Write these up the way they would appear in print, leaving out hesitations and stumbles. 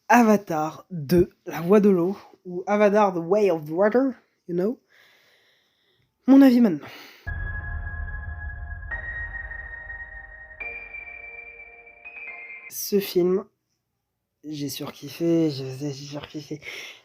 Avatar 2, La Voix de l'eau, ou Avatar The Way of Water, you know. Mon avis maintenant. Ce film, j'ai surkiffé, j'ai surkiffé.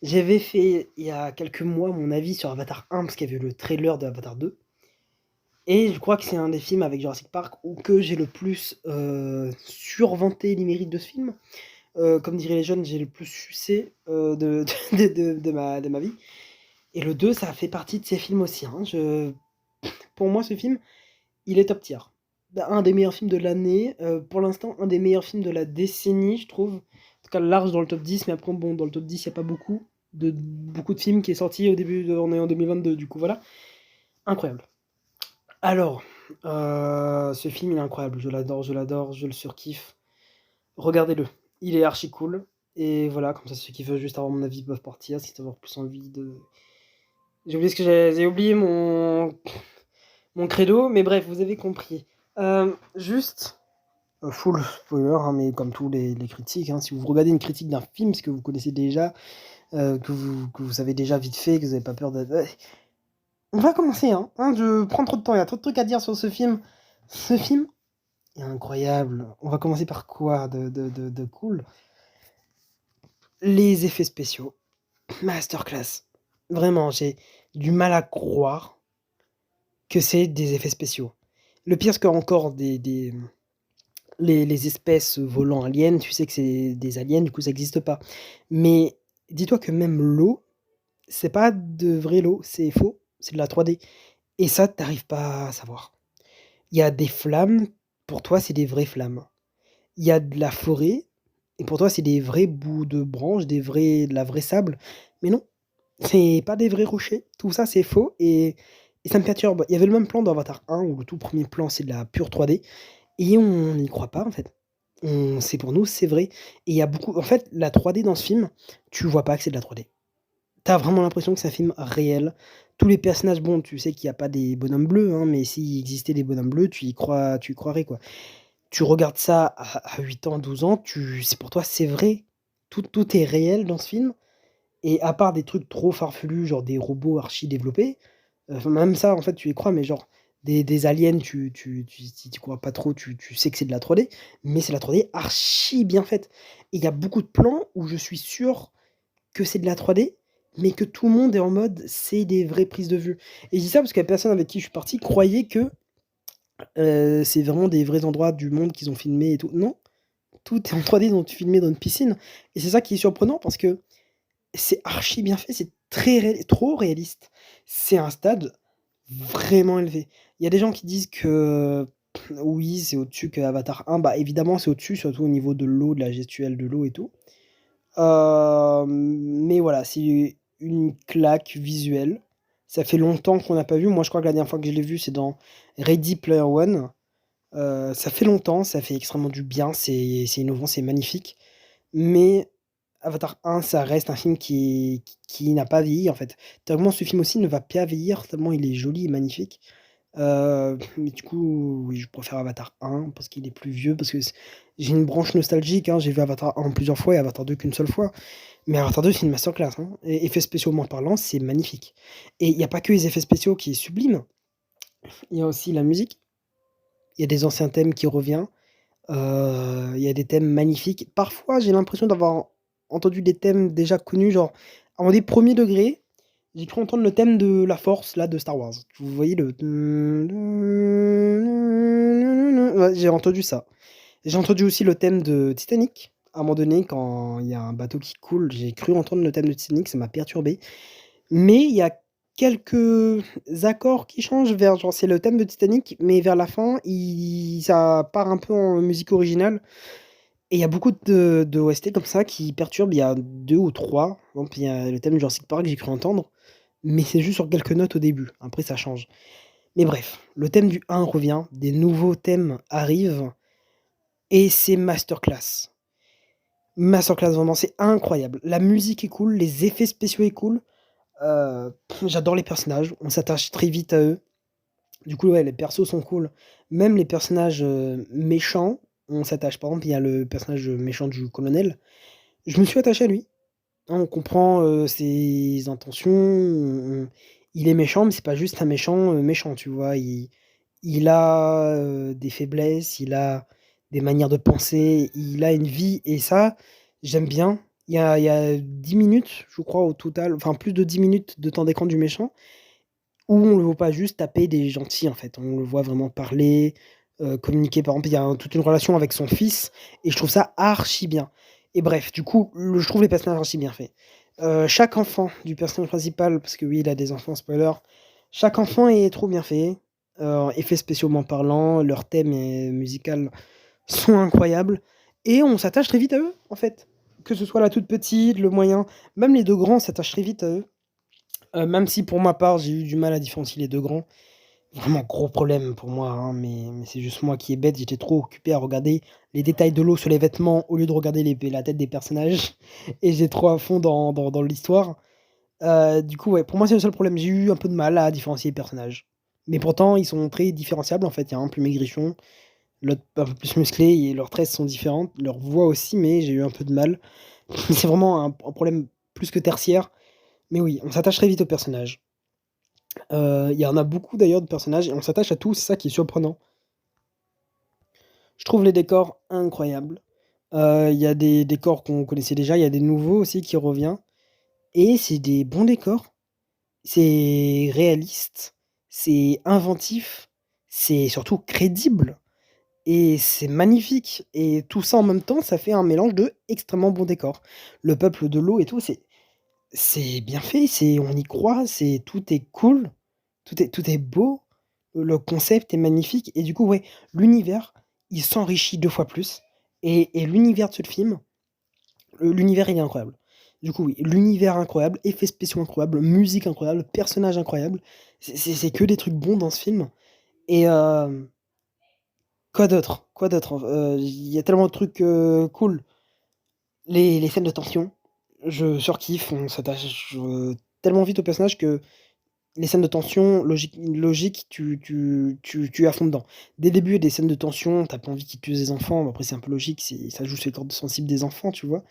J'avais fait il y a quelques mois mon avis sur Avatar 1 parce qu'il y avait eu le trailer de Avatar 2. Et je crois que c'est un des films avec Jurassic Park où que j'ai le plus survanté les mérites de ce film. Comme diraient les jeunes, j'ai le plus sucé de ma vie. Et le 2, ça fait partie de ces films aussi. Hein. Pour moi, ce film, il est top tier. Un des meilleurs films de l'année. Pour l'instant, un des meilleurs films de la décennie, je trouve. En tout cas, large dans le top 10. Mais après, bon, dans le top 10, il n'y a pas beaucoup de films qui est sorti au début, on est en 2022. Du coup, voilà. Incroyable. Alors, ce film, il est incroyable. Je l'adore, je le surkiffe. Regardez-le. Il est archi cool. Et voilà, comme ça, ceux qui veulent juste avoir mon avis peuvent partir. Si tu avoir plus envie de. J'ai oublié mon credo, mais bref, vous avez compris. Juste, full spoiler, hein, mais comme tous les critiques, hein, si vous regardez une critique d'un film, ce que vous connaissez déjà, que vous savez déjà vite fait, que vous n'avez pas peur de. On va commencer, hein, je prends trop de temps, il y a trop de trucs à dire sur ce film. Ce film est incroyable. On va commencer par quoi de cool? Les effets spéciaux. Masterclass. Vraiment, j'ai du mal à croire que c'est des effets spéciaux. Le pire, c'est qu'encore les espèces volant aliens, tu sais que c'est des aliens, du coup ça n'existe pas. Mais dis-toi que même l'eau, c'est pas de vrai l'eau, c'est faux, c'est de la 3D. Et ça, t'arrives pas à savoir. Il y a des flammes, pour toi c'est des vraies flammes. Il y a de la forêt, et pour toi c'est des vrais bouts de branches, de la vraie sable. Mais non, c'est pas des vrais rochers. Tout ça c'est faux et ça me perturbe. Il y avait le même plan dans Avatar 1 où le tout premier plan c'est de la pure 3D. Et on n'y croit pas, en fait. C'est pour nous, c'est vrai. Et il y a beaucoup en fait, la 3D dans ce film, tu vois pas que c'est de la 3D. Tu as vraiment l'impression que c'est un film réel. Tous les personnages, bon, tu sais qu'il y a pas des bonhommes bleus, hein, mais s'il existait des bonhommes bleus, tu y croirais, quoi. Tu regardes ça à 8 ans, 12 ans, c'est pour toi, c'est vrai. Tout est réel dans ce film et à part des trucs trop farfelus, genre des robots archi développés, même ça, en fait, tu y crois, mais genre des aliens, si tu crois pas trop, tu sais que c'est de la 3D, mais c'est la 3D archi bien faite. Et il y a beaucoup de plans où je suis sûr que c'est de la 3D, mais que tout le monde est en mode: «C'est des vraies prises de vue» et je dis ça parce que la personne avec qui je suis parti croyait que, c'est vraiment des vrais endroits du monde qu'ils ont filmés et tout. Non, tout est en 3D, ils ont filmé dans une piscine et c'est ça qui est surprenant parce que c'est archi bien fait, c'est trop réaliste. C'est un stade vraiment élevé. Il y a des gens qui disent que oui, c'est au-dessus que Avatar 1. Bah, évidemment, c'est au-dessus, surtout au niveau de l'eau, de la gestuelle de l'eau et tout. Mais voilà, c'est une claque visuelle. Ça fait longtemps qu'on n'a pas vu. Moi, je crois que la dernière fois que je l'ai vu, c'est dans Ready Player One. Ça fait longtemps, ça fait extrêmement du bien, c'est innovant, c'est magnifique. Mais Avatar 1, ça reste un film qui n'a pas vieilli, en fait. Tellement ce film aussi ne va pas vieillir, tellement il est joli et magnifique. Mais du coup, oui, je préfère Avatar 1 parce qu'il est plus vieux, parce que j'ai une branche nostalgique, hein. J'ai vu Avatar 1 plusieurs fois et Avatar 2 qu'une seule fois. Mais Avatar 2, c'est une masterclass, hein. Et effets spécialement parlant, c'est magnifique. Et il n'y a pas que les effets spéciaux qui est sublime, il y a aussi la musique. Il y a des anciens thèmes qui reviennent. Il y a des thèmes magnifiques. Parfois, j'ai l'impression d'avoir entendu des thèmes déjà connus, genre en des premiers degrés, j'ai cru entendre le thème de la Force, là, de Star Wars. Vous voyez le ouais, j'ai entendu ça. J'ai entendu aussi le thème de Titanic. À un moment donné, quand il y a un bateau qui coule, j'ai cru entendre le thème de Titanic, ça m'a perturbé. Mais il y a quelques accords qui changent vers genre c'est le thème de Titanic, mais vers la fin, ça part un peu en musique originale. Et il y a beaucoup de OST comme ça qui perturbent. Il y a 2 ou 3. Par exemple, il y a le thème de Jurassic Park, j'ai cru entendre, mais c'est juste sur quelques notes au début. Après, ça change. Mais bref, le thème du 1 revient, des nouveaux thèmes arrivent et c'est masterclass. Masterclass, vraiment, c'est incroyable. La musique est cool, les effets spéciaux est cool. J'adore les personnages, on s'attache très vite à eux. Du coup, ouais, les persos sont cool. Même les personnages méchants, on s'attache. Par exemple, il y a le personnage méchant du colonel. Je me suis attaché à lui. On comprend, ses intentions, il est méchant, mais c'est pas juste un méchant, méchant, tu vois? Il a, des faiblesses, il a des manières de penser, il a une vie et ça, j'aime bien. Il y a 10 minutes, je crois, au total, enfin plus de 10 minutes de temps d'écran du méchant, où on le voit pas juste taper des gentils, en fait. On le voit vraiment parler, communiquer. Par exemple, il y a toute une relation avec son fils et je trouve ça archi bien et bref, du coup, je trouve les personnages archi bien faits. Chaque enfant du personnage principal, parce que oui, il a des enfants, spoiler, chaque enfant est trop bien fait, effets spécialement parlant, leurs thèmes et musical sont incroyables et on s'attache très vite à eux, en fait. Que ce soit la toute petite, le moyen, même les 2 grands, on s'attache très vite à eux. Même si pour ma part, j'ai eu du mal à différencier les 2 grands. Vraiment gros problème pour moi, hein, mais c'est juste moi qui est bête, j'étais trop occupé à regarder les détails de l'eau sur les vêtements au lieu de regarder la tête des personnages et j'étais trop à fond dans l'histoire. Du coup, ouais, pour moi, c'est le seul problème. J'ai eu un peu de mal à différencier les personnages. Mais pourtant, ils sont très différenciables, en fait. Il y a un plus maigrichon, l'autre un peu plus musclé et leurs tresses sont différentes, leurs voix aussi, mais j'ai eu un peu de mal. C'est vraiment un problème plus que tertiaire. Mais oui, on s'attache très vite aux personnages. Il y en a beaucoup d'ailleurs de personnages et on s'attache à tous, c'est ça qui est surprenant. Je trouve les décors incroyables. Il y a des décors qu'on connaissait déjà, il y a des nouveaux aussi qui revient et c'est des bons décors. C'est réaliste, c'est inventif, c'est surtout crédible et c'est magnifique et tout ça en même temps, ça fait un mélange de extrêmement bons décors. Le peuple de l'eau et tout, c'est bien fait, on y croit, tout est cool, tout est beau, le concept est magnifique et du coup, ouais, l'univers, il s'enrichit 2 fois plus et l'univers de ce film, l'univers, il est incroyable. Du coup, oui, l'univers incroyable, effets spéciaux incroyables, musique incroyable, personnages incroyables. C'est que des trucs bons dans ce film et quoi d'autre? Quoi d'autre? Il y a tellement de trucs, cool. Les scènes de tension, je surkiffe, on s'attache, tellement vite au personnage que les scènes de tension, logique, tu es à fond dedans. Dès le début, il y a des scènes de tension, tu as pas envie qu'ils tuent des enfants, mais après c'est un peu logique, ça joue sur les cordes sensibles des enfants, tu vois?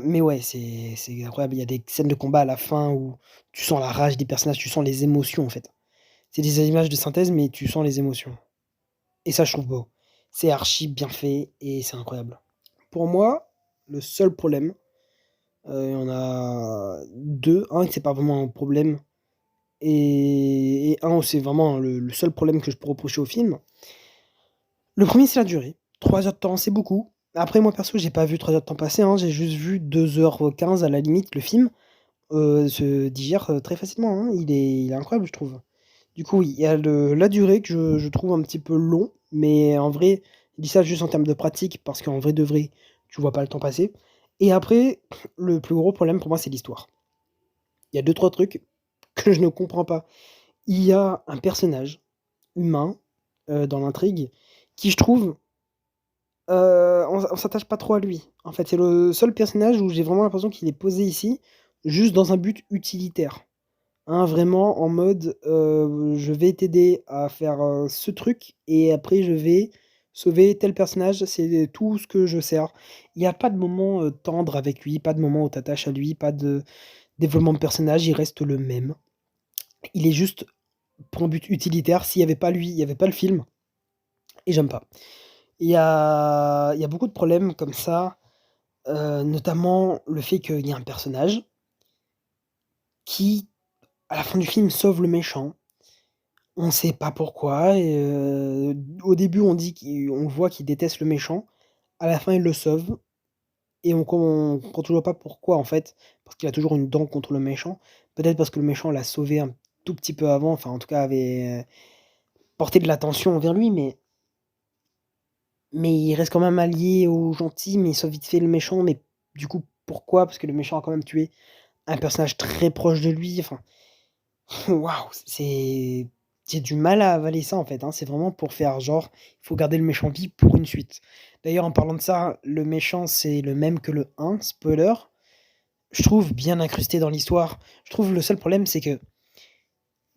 Mais ouais, c'est incroyable. Il y a des scènes de combat à la fin où tu sens la rage des personnages, tu sens les émotions, en fait. C'est des images de synthèse, mais tu sens les émotions et ça, je trouve beau. C'est archi bien fait et c'est incroyable. Pour moi, le seul problème, il y en a 2. Un, c'est pas vraiment un problème et un où c'est vraiment le seul problème que je peux reprocher au film. Le premier, c'est la durée. 3 heures de temps, c'est beaucoup. Après moi perso, j'ai pas vu 3 heures de temps passer, hein, j'ai juste vu 2h15 à la limite. Le film, se digère, très facilement, hein. Il est incroyable, je trouve. Du coup, oui, il y a la durée que je trouve un petit peu long, mais en vrai, je dis ça juste en termes de pratique parce qu'en vrai de vrai, tu vois pas le temps passer et après, le plus gros problème pour moi, c'est l'histoire. Il y a deux trois trucs que je ne comprends pas. Il y a un personnage humain, dans l'intrigue qui je trouve, on s'attache pas trop à lui. En fait, c'est le seul personnage où j'ai vraiment l'impression qu'il est posé ici, juste dans un but utilitaire. Hein, vraiment en mode, je vais t'aider à faire, ce truc et après je vais sauver tel personnage, c'est tout ce que je sers. Il y a pas de moment, tendre avec lui, pas de moment où tu t'attaches à lui, pas de développement de personnage, il reste le même. Il est juste pour un but utilitaire, s'il y avait pas lui, il y avait pas le film et j'aime pas. Il y a beaucoup de problèmes comme ça, notamment le fait qu'il y a un personnage qui, à la fin du film, sauve le méchant. On sait pas pourquoi et au début on voit qu'il déteste le méchant, à la fin il le sauve et on comprend toujours pas pourquoi en fait, parce qu'il a toujours une dent contre le méchant. Peut-être parce que le méchant l'a sauvé un tout petit peu avant, enfin en tout cas avait, porté de l'attention envers lui, mais il reste quand même allié aux gentils, mais il sauve vite fait le méchant, mais du coup pourquoi? Parce que le méchant a quand même tué un personnage très proche de lui, enfin waouh, j'ai du mal à avaler ça, en fait, hein. C'est vraiment pour faire genre, il faut garder le méchant vie pour une suite. D'ailleurs, en parlant de ça, le méchant, c'est le même que le un spoiler. Je trouve bien incrusté dans l'histoire. Je trouve le seul problème, c'est que,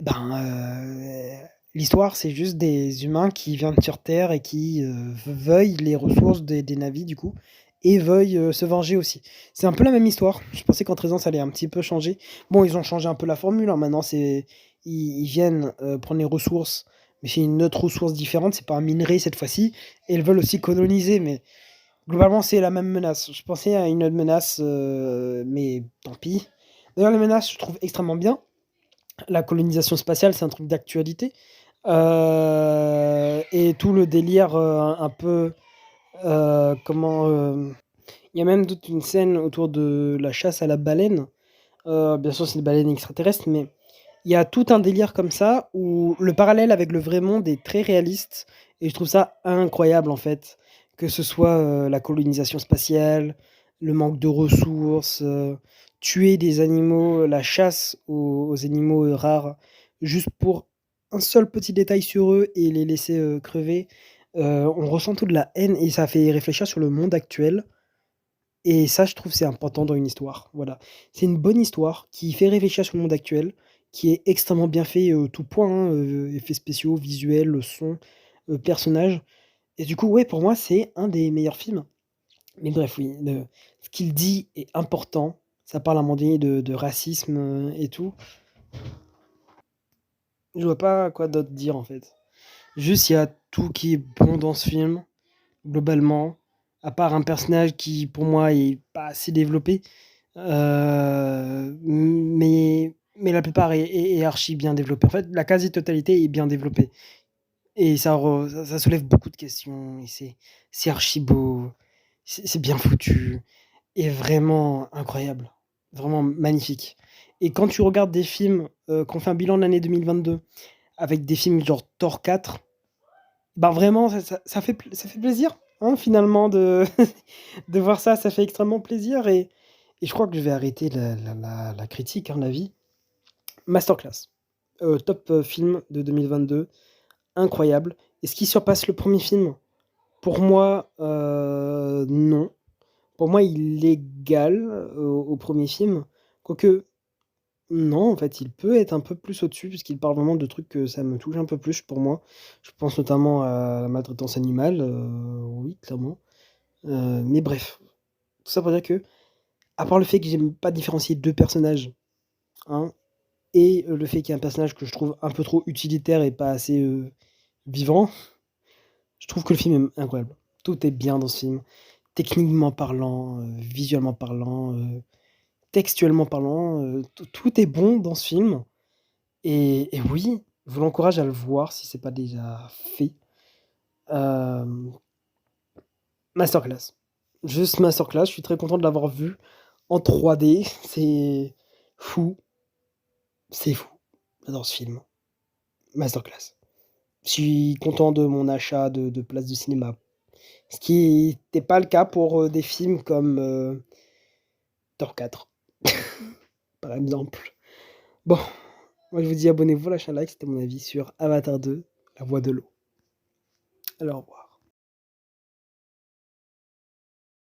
ben, l'histoire, c'est juste des humains qui viennent sur terre et qui, veuillent les ressources des navis, du coup et veuille, se venger aussi. C'est un peu la même histoire. Je pensais qu'Entre ça allait un petit peu changer. Bon, ils ont changé un peu la formule, hein, maintenant c'est ils viennent, prendre les ressources, mais c'est une autre ressource différente, c'est pas un minerai cette fois-ci et ils veulent aussi coloniser, mais globalement, c'est la même menace. Je pensais à une autre menace, mais tant pis. D'ailleurs, les menaces, je trouve extrêmement bien. La colonisation spatiale, c'est un truc d'actualité. Et tout le délire un peu, comment... Il y a même toute une scène autour de la chasse à la baleine. Bien sûr, c'est une baleine extraterrestre, mais il y a tout un délire comme ça où le parallèle avec le vrai monde est très réaliste et je trouve ça incroyable en fait. Que ce soit la colonisation spatiale, le manque de ressources, tuer des animaux, la chasse aux animaux rares juste pour un seul petit détail sur eux et les laisser crever. On ressent toute la haine et ça fait réfléchir sur le monde actuel et ça, je trouve, c'est important dans une histoire, voilà. C'est une bonne histoire qui fait réfléchir sur le monde actuel, qui est extrêmement bien fait, tout point, hein, effets spéciaux, visuels, le son, personnages et du coup, ouais, pour moi, c'est un des meilleurs films. Mais bref, oui, ce qu'il dit est important. Ça parle à un moment donné de racisme, et tout. Je vois pas quoi d'autre dire, en fait. Juste, il y a tout qui est bon dans ce film, globalement, à part un personnage qui, pour moi, est pas assez développé. Mais la plupart est archi bien développée. En fait, la quasi-totalité est bien développée et ça soulève beaucoup de questions et c'est archi beau, c'est bien foutu et vraiment incroyable, vraiment magnifique et quand tu regardes des films, qu'on fait un bilan de l'année 2022 avec des films genre Thor 4, ben, vraiment ça fait plaisir, hein, finalement de de voir ça, ça fait extrêmement plaisir et je crois que je vais arrêter la critique, hein, l'avis. Masterclass, top, film de 2022, incroyable. Est-ce qu'il surpasse le premier film? Pour moi, non. Pour moi, il égale au 1er film. Quoique, non, en fait, il peut être un peu plus au-dessus puisqu'il parle vraiment de trucs que ça me touche un peu plus pour moi. Je pense notamment à la maltraitance animale, oui, clairement. Mais bref, tout ça pour dire que, à part le fait que j'aime pas différencier 2 personnages, hein, et le fait qu'il y ait un personnage que je trouve un peu trop utilitaire et pas assez, vivant, je trouve que le film est incroyable. Tout est bien dans ce film, techniquement parlant, visuellement parlant, textuellement parlant, tout est bon dans ce film et oui, je vous l'encourage à le voir si c'est pas déjà fait. Hem, Masterclass. Juste masterclass, je suis très content de l'avoir vu en 3D, fou, c'est fou. J'adore ce film. Masterclass. Je suis content de mon achat de places de cinéma. Ce qui n'était pas le cas pour, des films comme, Thor 4, par exemple. Bon, moi je vous dis abonnez-vous, lâchez un like, c'était mon avis sur Avatar 2, La Voix de l'eau. Alors au revoir.